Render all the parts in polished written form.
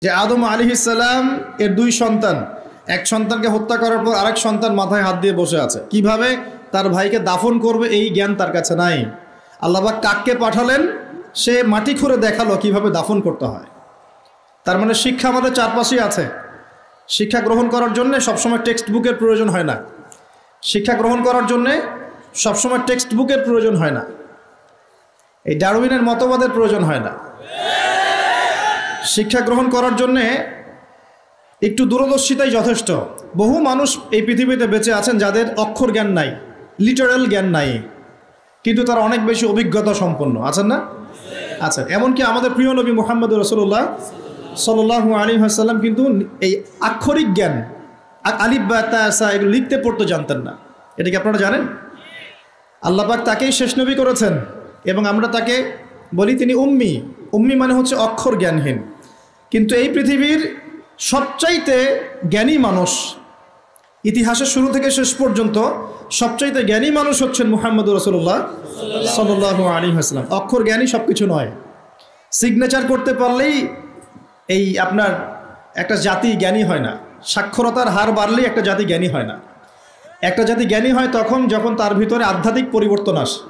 যে আদম আলাইহিস সালাম এর দুই সন্তান, এক সন্তানকে হত্যা করার পর আরেক সন্তান মাথায় হাত দিয়ে বসে আছে, কিভাবে তার ভাইকে দাফন করবে এই জ্ঞান তার কাছে নাই। আল্লাহ পাক কাককে পাঠালেন, সে মাটি খুঁড়ে দেখালো কিভাবে দাফন করতে হয়। তার মানে শিক্ষা আমাদের চারপাশেই আছে। শিক্ষা গ্রহণ করার জন্য সবসময় টেক্সট বুকের প্রয়োজন হয় না। শিক্ষা গ্রহণ করার জন্যে সবসময় টেক্সট বুকের প্রয়োজন হয় না। এই ডারউইনের মতবাদের প্রয়োজন হয় না। শিক্ষা গ্রহণ করার জন্যে একটু দূরদর্শিতাই যথেষ্ট। বহু মানুষ এই পৃথিবীতে বেঁচে আছেন যাদের অক্ষর জ্ঞান নাই, লিটারাল জ্ঞান নাই, কিন্তু তারা অনেক বেশি অভিজ্ঞতা সম্পন্ন আছেন না? আচ্ছা, এমনকি আমাদের প্রিয় নবী মুহাম্মদ রাসূলুল্লাহ সাল্লাল্লাহু আলাইহি ওয়াসাল্লাম কিন্তু এই আক্ষরিক জ্ঞান, আলিফ বা তা সা এগুলো লিখতে পড়তে জানতেন না। এটা কি আপনারা জানেন? আল্লাহ পাক তাকেই শেষ নবী করেছেন এবং আমরা তাকে বলি তিনি উম্মি। উম্মি মানে হচ্ছে অক্ষর জ্ঞানহীন। কিন্তু এই পৃথিবীর সবচাইতে জ্ঞানী মানুষ, ইতিহাসের শুরু থেকে শেষ পর্যন্ত সবচাইতে জ্ঞানী মানুষ হচ্ছেন মুহাম্মদ রাসূলুল্লাহ সাল্লাল্লাহু আলাইহি ওয়াসাল্লাম। অক্ষর জ্ঞানী সব কিছু নয়। সিগনেচার করতে পারলেই এই আপনার একটা জাতি জ্ঞানী হয় না। সাক্ষরতার হার বাড়লেই একটা জাতি জ্ঞানী হয় না। একটা জাতি জ্ঞানী হয় তখন যখন তার ভিতরে আধ্যাত্মিক পরিবর্তন আসে,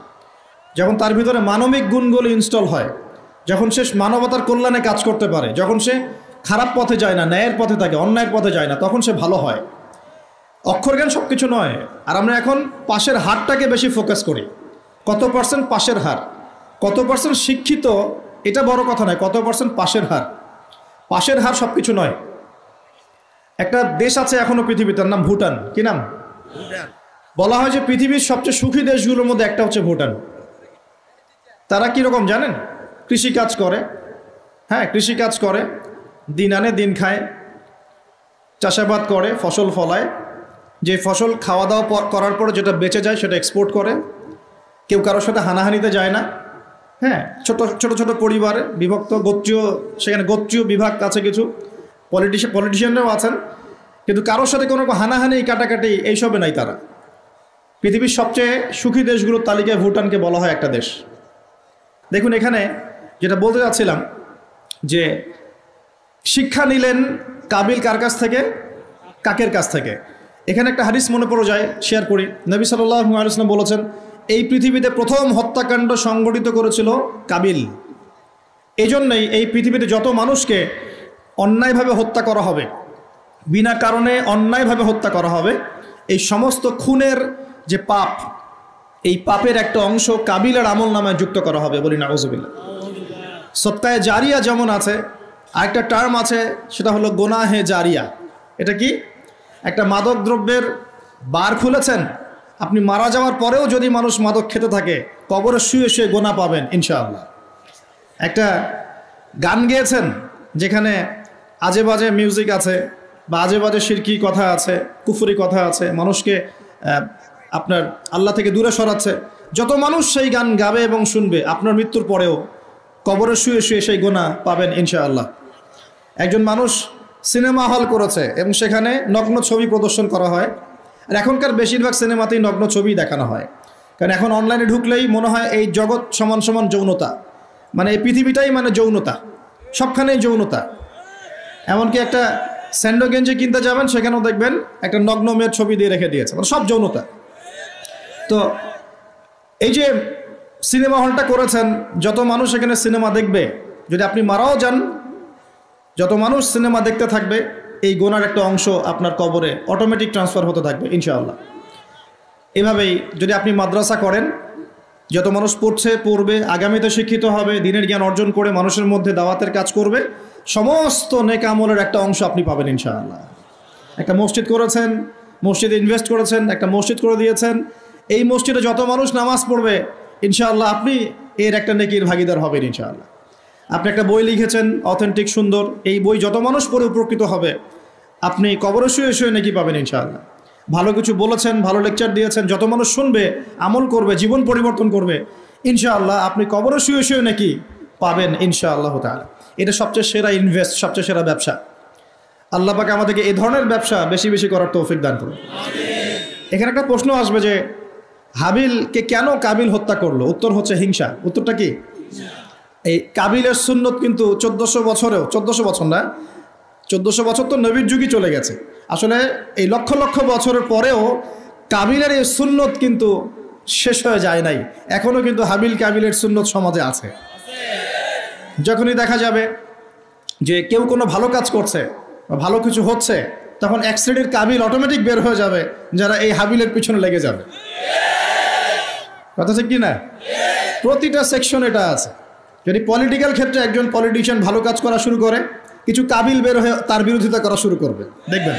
যখন তার ভিতরে মানবিক গুণগুলো ইনস্টল হয়, যখন সে মানবতার কল্যাণে কাজ করতে পারে, যখন সে খারাপ পথে যায় না, ন্যায়ের পথে থাকে, অন্যায়ের পথে যায় না, তখন সে ভালো হয়। অক্ষর জ্ঞান সব কিছু নয়। আর আমরা এখন পাশের হারটাকে বেশি ফোকাস করি। কত পার্সেন্ট পাশের হার, কত পার্সেন্ট শিক্ষিত, এটা বড় কথা নয়, কত পার্সেন্ট পাশের হার। পাশের হার সব কিছু নয়। একটা দেশ আছে এখনো পৃথিবীতে, তার নাম ভুটান। কি নাম? বলা হয় যে পৃথিবীর সবচেয়ে সুখী দেশগুলোর মধ্যে একটা হচ্ছে ভুটান। তারা কীরকম জানেন? কৃষিকাজ করে। হ্যাঁ, কৃষিকাজ করে, দিন আনে দিন খায়, চাষাবাদ করে, ফসল ফলায়। যে ফসল খাওয়া দাওয়া করার পরে যেটা বেঁচে যায় সেটা এক্সপোর্ট করে। কেউ কারোর সাথে হানাহানিতে যায় না। হ্যাঁ, ছোট ছোট ছোট পরিবারে বিভক্ত, গোত্রীয়, সেখানে গোত্রীয় বিভাগ আছে, কিছু পলিটিশিয়ানরাও আছেন, কিন্তু কারোর সাথে কোনো হানাহানি কাটাকাটি এইসবে নাই তারা। পৃথিবীর সবচেয়ে সুখী দেশগুলোর তালিকায় ভুটানকে বলা হয় একটা দেশ। দেখুন, এখানে যেটা বলতে যাচ্ছিলাম যে শিক্ষা নিলেন কাবিল কার কাছ থেকে? কাকের কাছ থেকে। এখানে একটা হাদিস মনে পড়ে যায়, শেয়ার করি। নবী সাল্লাল্লাহু আলাইহি ওয়াসাল্লাম বলেছেন, এই পৃথিবীতে প্রথম হত্যাকাণ্ড সংগঠিত করেছিল কাবিল। এই জন্যই এই পৃথিবীতে যত মানুষকে অন্যায়ভাবে হত্যা করা হবে, বিনা কারণে অন্যায়ভাবে হত্যা করা হবে, এই সমস্ত খুনের যে পাপ, এই পাপের একটা অংশ কাবিলের আমল নামায় যুক্ত করা হবে। বলি নাউজুবিল্লাহ। সদকায়ে জারিয়া যেমন আছে, আরেকটা টার্ম আছে, সেটা হলো গোনাহে জারিয়া। এটা কি? একটা মাদক দ্রব্যের বার খুলেছেন, আপনি মারা যাওয়ার পরেও যদি মানুষ মাদক খেতে থাকে, কবরে শুয়ে শুয়ে গোনা পাবেন ইনশাআল্লাহ। একটা গান গেয়েছেন যেখানে আজে বাজে মিউজিক আছে, বা আজে বাজে শিরকি কথা আছে, কুফরি কথা আছে, মানুষকে আপনার আল্লাহ থেকে দূরে সরাচ্ছে। যত মানুষ সেই গান গাবে এবং শুনবে, আপনার মৃত্যুর পরেও কবরে শুয়ে শুয়ে সেই গোনা পাবেন ইনশাআল্লাহ। একজন মানুষ সিনেমা হল করেছে এবং সেখানে নগ্ন ছবি প্রদর্শন করা হয়। আর এখনকার বেশিরভাগ সিনেমাতেই নগ্ন ছবি দেখানো হয়, কারণ এখন অনলাইনে ঢুকলেই মনে হয় এই জগৎ সমান সমান যৌনতা, মানে এই পৃথিবীটাই মানে যৌনতা, সবখানেই যৌনতা। এমনকি একটা স্যান্ডো গেঞ্জি কিনতে যাবেন, সেখানেও দেখবেন একটা নগ্ন মেয়ের ছবি দিয়ে রেখে দিয়েছে, মানে সব যৌনতা। তো এই যে সিনেমা হলটা করেছেন, যত মানুষ এখানে সিনেমা দেখবে, যদি আপনি মারাও যান, যত মানুষ সিনেমা দেখতে থাকবে, এই গোনার একটা অংশ আপনার কবরে অটোমেটিক ট্রান্সফার হতে থাকবে ইনশাআল্লাহ। এভাবেই যদি আপনি মাদ্রাসা করেন, যত মানুষ পড়বে, আগামীতে শিক্ষিত হবে, দিনের জ্ঞান অর্জন করে মানুষের মধ্যে দাওয়াতের কাজ করবে, সমস্ত নেক আমলের একটা অংশ আপনি পাবেন ইনশাআল্লাহ। একটা মসজিদ করেছেন, মসজিদে ইনভেস্ট করেছেন, একটা মসজিদ করে দিয়েছেন, এই মসজিদে যত মানুষ নামাজ পড়বে ইনশাআল্লাহ আপনি এর একটা নেকির ভাগিদার হবেন ইনশাআল্লাহ। আপনি একটা বই লিখেছেন অথেন্টিক সুন্দর, এই বই যত মানুষ পড়ে উপকৃত হবে, আপনি কবরে শুয়ে শুয়ে নেকি পাবেন ইনশাআল্লাহ। ভালো কিছু বলেছেন, ভালো লেকচার দিয়েছেন, যত মানুষ শুনবে, আমল করবে, জীবন পরিবর্তন করবে, ইনশাআল্লাহ আপনি কবরে শুয়ে শুয়ে নাকি পাবেন ইনশাআল্লাহ তাআলা। এটা সবচেয়ে সেরা ইনভেস্ট, সবচেয়ে সেরা ব্যবসা। আল্লাহ পাক আমাদেরকে এই ধরনের ব্যবসা বেশি বেশি করার তৌফিক দান করুন। এখানে একটা প্রশ্ন আসবে যে হাবিলকে কেন কাবিল হত্যা করলো? উত্তর হচ্ছে হিংসা। উত্তরটা কি? এই কাবিলের সুন্নত কিন্তু 1400 বছর না, 1400 বছর তো নবীর যুগই চলে গেছে। আসলে এই লক্ষ লক্ষ বছরের পরেও কাবিলের এই সুন্নত কিন্তু শেষ হয়ে যায় নাই, এখনও কিন্তু হাবিল কাবিলের সুন্নত সমাজে আছে। যখনই দেখা যাবে যে কেউ কোনো ভালো কাজ করছে বা ভালো কিছু হচ্ছে, তখন এক শ্রেণীর কাবিল অটোমেটিক বের হয়ে যাবে যারা এই হাবিলের পিছনে লেগে যাবে। কথা ঠিক কি না? প্রতিটা সেকশন এটা আছে। যদি পলিটিক্যাল ক্ষেত্রে একজন পলিটিশিয়ান ভালো কাজ করা শুরু করে, কিছু কাবিল বের হয়ে তার বিরোধিতা করা শুরু করবে, দেখবেন।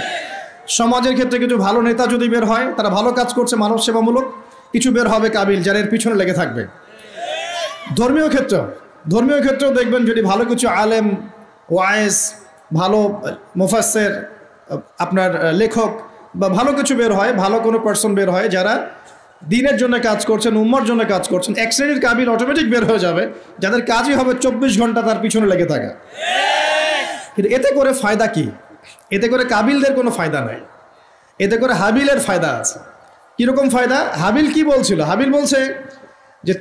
সমাজের ক্ষেত্রে কিছু ভালো নেতা যদি বের হয়, তারা ভালো কাজ করছে মানব সেবামূলক, কিছু বের হবে কাবিল যারা এর পিছনে লেগে থাকবে। ধর্মীয় ক্ষেত্রেও দেখবেন যদি ভালো কিছু আলেম, ওয়াইজ, ভালো মুফাসসির, আপনার লেখক বা ভালো কিছু বের হয়, ভালো কোনো পার্সন বের হয় যারা দিনের জন্য কাজ করছেন, উম্মার জন্য কাজ করছেন, এক শ্রেণীর কাবিল অটোমেটিক বের হয়ে যাবে যাদের কাজই হবে 24 ঘন্টা তার পিছনে লেগে থাকা। কিন্তু এতে করে ফায়দা কি? এতে করে কাবিলদের কোনো ফায়দা নাই, এতে করে হাবিলের ফায়দা আছে। কীরকম ফায়দা? হাবিল কি বলছিল? হাবিল বলছে যে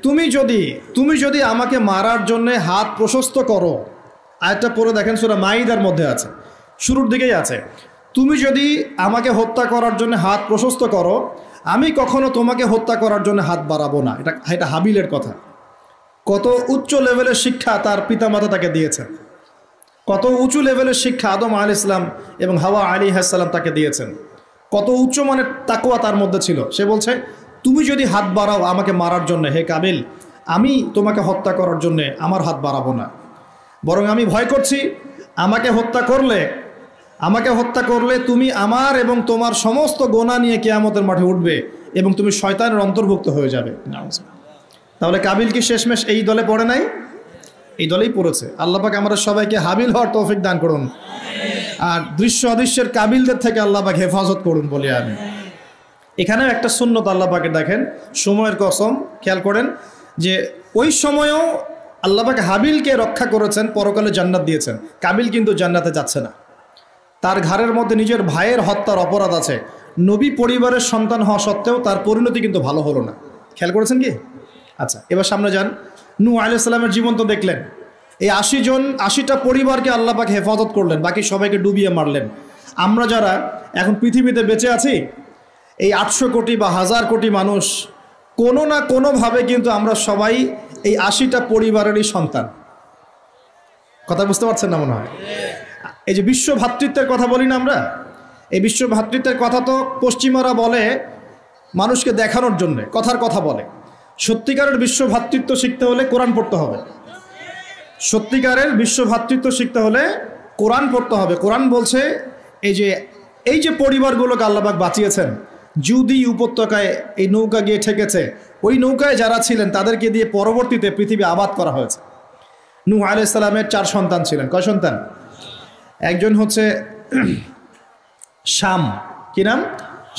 তুমি যদি আমাকে মারার জন্য হাত প্রশস্ত করো, আয়াতটা পড়ে দেখেন, সূরা মাইদার মধ্যে আছে, শুরুর দিকেই আছে। তুমি যদি আমাকে হত্যা করার জন্য হাত প্রশস্ত করো, আমি কখনো তোমাকে হত্যা করার জন্য হাত বাড়াবো না। এটা হাবিলের কথা। কত উচ্চ লেভেলের শিক্ষা তার পিতামাতা তাকে দিয়েছেন, কত উঁচু লেভেলের শিক্ষা আদম আলাইহিস সালাম এবং হাওয়া আলাইহিস সালাম তাকে দিয়েছেন, কত উচ্চ মানের তাকওয়া তার মধ্যে ছিল। সে বলছে তুমি যদি হাত বাড়াও আমাকে মারার জন্য, হে কাবিল, আমি তোমাকে হত্যা করার জন্য আমার হাত বাড়াবো না, বরং আমি ভয় করছি আমাকে হত্যা করলে তুমি আমার এবং তোমার সমস্ত গোনা নিয়ে কিয়ামতের মাঠে উঠবে এবং তুমি শয়তানের অন্তর্ভুক্ত হয়ে যাবে। তাহলে কাবিল কি শেষমেশ এই দলে পড়ে নাই? এই দলেই পড়েছে। আল্লাহ পাক আমাদের সবাইকে হাবিল হওয়ার তৌফিক দান করুন, আর দৃশ্য অদৃশ্যের কাবিলদের থেকে আল্লাহ পাক হেফাজত করুন বলি আমি। এখানেও একটা সুন্নত আল্লাহ পাকে দেখেন, সময়ের কসম, খেয়াল করেন যে ওই সময়েও আল্লাহ পাক হাবিলকে রক্ষা করেছেন, পরকালে জান্নাত দিয়েছেন। কাবিল কিন্তু জান্নাতে যাচ্ছে না, তার ঘাড়ের মধ্যে নিজের ভাইয়ের হত্যার অপরাধ আছে। নবী পরিবারের সন্তান হওয়া সত্ত্বেও তার পরিণতি কিন্তু ভালো হলো না। খেয়াল করেছেন কি? আচ্ছা, এবার সামনে যান। নূহ আলাইহিস সালামের জীবন তো দেখলেন। এই 80টা পরিবারকে আল্লাহ পাক হেফাজত করলেন, বাকি সবাইকে ডুবিয়ে মারলেন। আমরা যারা এখন পৃথিবীতে বেঁচে আছি, এই 800 কোটি বা 1000 কোটি মানুষ, কোনো না কোনোভাবে কিন্তু আমরা সবাই এই 80টা পরিবারেরই সন্তান। কথা বুঝতে পারছেন না মনে হয়? এই যে বিশ্ব ভ্রাতৃত্বের কথা বলি না আমরা, এই বিশ্ব ভ্রাতৃত্বের কথা তো পশ্চিমারা বলে মানুষকে দেখানোর জন্যে, কথার কথা বলে। সত্যিকারের বিশ্ব ভ্রাতৃত্ব শিখতে হলে কোরআন পড়তে হবে। সত্যিকারের বিশ্ব ভ্রাতৃত্ব শিখতে হলে কোরআন পড়তে হবে। কোরআন বলছে এই যে পরিবারগুলোকে আল্লাহ পাক বাঁচিয়েছেন, জুদি উপত্যকায় এই নৌকা গিয়ে ঠেকেছে, ওই নৌকায় যারা ছিলেন তাদেরকে দিয়ে পরবর্তীতে পৃথিবী আবাদ করা হয়েছে। নূহ আলাইহিস সালামের 4 সন্তান ছিলেন। কয় সন্তান? একজন হচ্ছে শাম। কি নাম?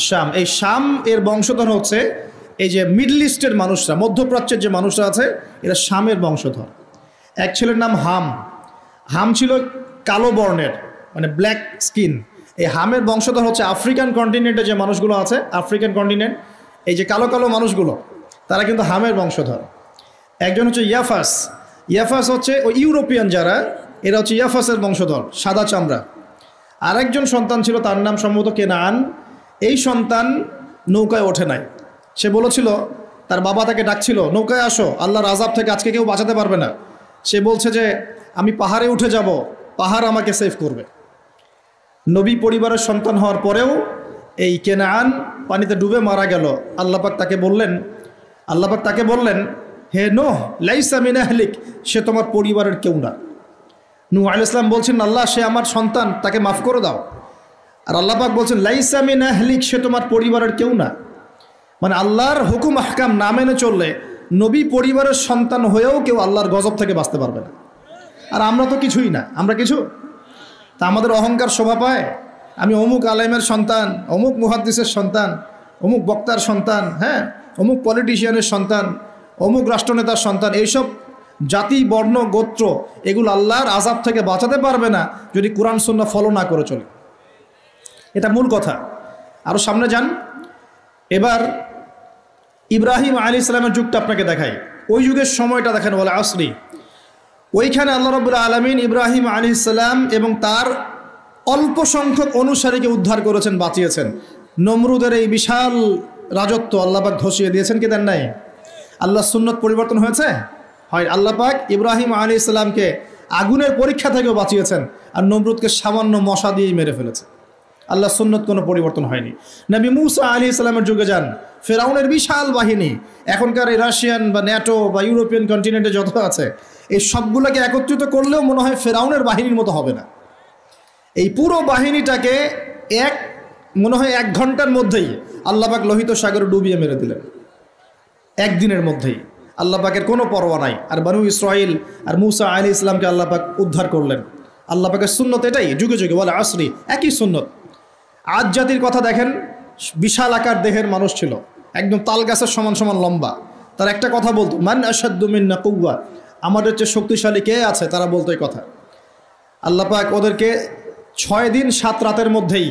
শাম। এই শাম এর বংশধর হচ্ছে এই যে মিডল ইস্টের মানুষরা, মধ্যপ্রাচ্যের যে মানুষরা আছে, এরা শামের বংশধর। এক ছেলের নাম হাম। হাম ছিল কালো বর্ণের, মানে ব্ল্যাক স্কিন। এই হামের বংশধর হচ্ছে আফ্রিকান কন্টিনেন্টে যে মানুষগুলো আছে, আফ্রিকান কন্টিনেন্ট, এই যে কালো কালো মানুষগুলো, তারা কিন্তু হামের বংশধর। একজন হচ্ছে ইয়াফাস। ইয়াফাস হচ্ছে ওই ইউরোপিয়ান যারা, এরা হচ্ছে ইয়াফাসের বংশধর, সাদা চামড়া। আরেকজন সন্তান ছিল, তার নাম সম্ভবত কেনান। এই সন্তান নৌকায় ওঠে নাই। সে বলেছিল, তার বাবা তাকে ডাকছিল, নৌকায় আসো, আল্লাহর আযাব থেকে আজকে কেউ বাঁচাতে পারবে না। সে বলছে যে আমি পাহাড়ে উঠে যাব, পাহাড় আমাকে সেভ করবে। নবী পরিবারের সন্তান হওয়ার পরেও এই কেনান পানিতে ডুবে মারা গেল। আল্লাহ পাক তাকে বললেন, হে নূহ, লাইসা মিন আহলিক, সে তোমার পরিবারের কেউ না। নূহ আলাইহিস সালাম বলছেন, আল্লাহ, সে আমার সন্তান, তাকে মাফ করে দাও। আর আল্লাহ পাক বলছেন, লাইসা মিন আহলিক, সে তোমার পরিবারের কেউ না। মানে আল্লাহর হুকুম আহকাম না মেনে চললে নবী পরিবারের সন্তান হয়েও কেউ আল্লাহর গজব থেকে বাঁচতে পারবে না। আর আমরা তো কিছুই না, আমরা কিছু। তা আমাদের অহংকার শোভা পায়, আমি অমুক আলেমের সন্তান, অমুক মুহাদ্দিসের সন্তান, অমুক বক্তার সন্তান, হ্যাঁ, অমুক পলিটিশিয়ানের সন্তান, অমুক রাষ্ট্রনেতার সন্তান। এইসব জাতি, বর্ণ, গোত্র, এগুলো আল্লাহর আযাব থেকে বাঁচাতে পারবে না যদি কোরআন সুন্নাহ ফলো না করে চলে। এটা মূল কথা। আরও সামনে যান। এবার ইব্রাহিম আলাইহিস সালামের যুগটা আপনাকে দেখাই, ওই যুগের সময়টা দেখেন, বলে আসরি। ওইখানে আল্লাহ রাব্বুল আলামিন ইব্রাহিম আলাইহিস সালাম এবং তার অল্প সংখ্যক অনুসারীকে উদ্ধার করেছেন, বাঁচিয়েছেন। নমরুদের এই বিশাল রাজত্ব আল্লাহ পাক ধসিয়ে দিয়েছেন কি দেন নাই? আল্লাহ সুন্নত পরিবর্তন হয়েছে? হয়। আল্লাহ পাক ইব্রাহিম আলাইহিস সালামকে আগুনের পরীক্ষা থেকেও বাঁচিয়েছেন, আর নমরুদকে সামান্য মশা দিয়েই মেরে ফেলেছে। আল্লাহ সুন্নত কোনো পরিবর্তন হয়নি। নবী মুসা আলাইহিস সালামের যুগে যান, ফেরাউনের বিশাল বাহিনী, এখনকার এই রাশিয়ান বা ন্যাটো বা ইউরোপিয়ান কন্টিনেন্টে যত আছে, এই সবগুলোকে একত্রিত করলেও মনে হয় ফেরাউনের বাহিনীর মতো হবে না। এই পুরো বাহিনীটাকে মনে হয় 1 ঘন্টার মধ্যেই আল্লাহ পাক লোহিত সাগরে ডুবিয়ে মেরে দিলেন, একদিনের মধ্যেই। আল্লাহ পাকের কোনো পরোয়া নাই। আর বনু ইসরাইল আর মুসা আলাইহিস সালামকে আল্লাহ পাক উদ্ধার করলেন। আল্লাহ পাকের সুন্নত এটাই, যুগে যুগে বলে আসরি একই সুন্নত। আজ জাতির কথা দেখেন, বিশাল আকার দেহের মানুষ ছিল, একদম তাল গাছের সমান সমান লম্বা। তার একটা কথা বলতো, মান আশাদ্দু মিন্না কুওয়া, আমাদের চেয়ে শক্তিশালী কে আছে, তারা বলতো এই কথা। আল্লাহ পাক ওদেরকে 6 দিন 7 রাতের মধ্যেই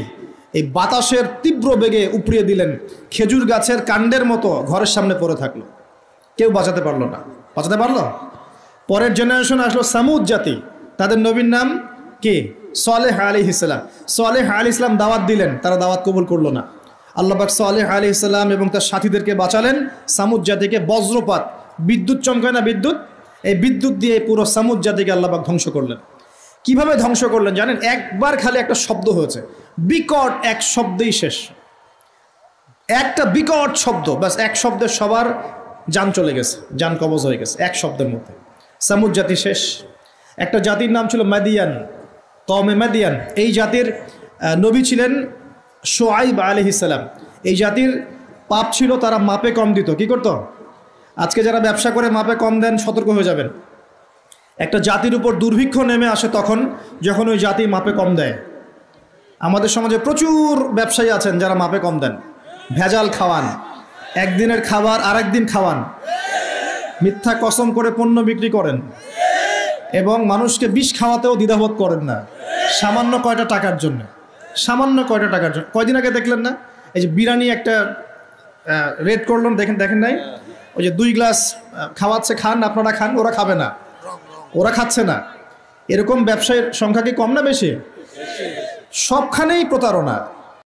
এই বাতাসের তীব্র বেগে উপড়িয়ে দিলেন, খেজুর গাছের কাণ্ডের মতো ঘরের সামনে পড়ে থাকলো। কেউ বাঁচাতে পারলো না। বাঁচাতে পারলো? পরের জেনারেশন আসলো সামুদ জাতি, তাদের নবীর নাম কি? সালেহ আলাইহিস সালাম। সালেহ আলাইহিস সালাম দাওয়াত দিলেন, তারা দাওয়াত কবুল করলো না। আল্লাহ পাক সালেহ আলাইহিস সালাম এবং তার সাথীদেরকে বাঁচালেন। সামুদ জাতিকে বজ্রপাত, বিদ্যুৎ চমকায় না, বিদ্যুৎ, এই বিদ্যুৎ দিয়ে পুরো সামুদ জাতিকে আল্লাহ পাক ধ্বংস করলেন। কিভাবে ধ্বংস করলেন জানেন? একবার খালি একটা শব্দ হয়েছে, বিকট এক শব্দেই শেষ। একটা বিকট শব্দ, ব্যাস এক শব্দে সবার জান চলে গেছে, জান কবজ হয়ে গেছে এক শব্দের মধ্যে। সামুদ জাতি শেষ। একটা জাতির নাম ছিল মাদিয়ান, কওমে মাদিয়ান। এই জাতির নবী ছিলেন শুআইব আলাইহিস সালাম। এই জাতির পাপ ছিল, তারা মাপে কম দিত। কি করত? আজকে যারা ব্যবসা করে মাপে কম দেন, সতর্ক হয়ে যাবেন। একটা জাতির উপর দুর্ভিক্ষ নেমে আসে তখন, যখন ওই জাতি মাপে কম দেয়। আমাদের সমাজে প্রচুর ব্যবসায়ী আছেন যারা মাপে কম দেন, ভেজাল খাওয়ান, একদিনের খাবার আরেক দিন খাওয়ান, মিথ্যা কসম করে পণ্য বিক্রি করেন, এবং মানুষকে বিষ খাওয়াতেও দ্বিধাবোধ করেন না, সামান্য কয়টা টাকার জন্য। সামান্য কয়টা টাকার জন্য। কয়দিন আগে দেখলেন না, এই যে বিরিয়ানি একটা রেড করলেন, দেখেন নাই? ওই যে 2 গ্লাস খাওয়াচ্ছে, খান, আপনারা খান, ওরা খাবে না, ওরা খাচ্ছে না। এরকম ব্যবসায়ীর সংখ্যা কি কম না বেশি? সবখানেই প্রতারণা।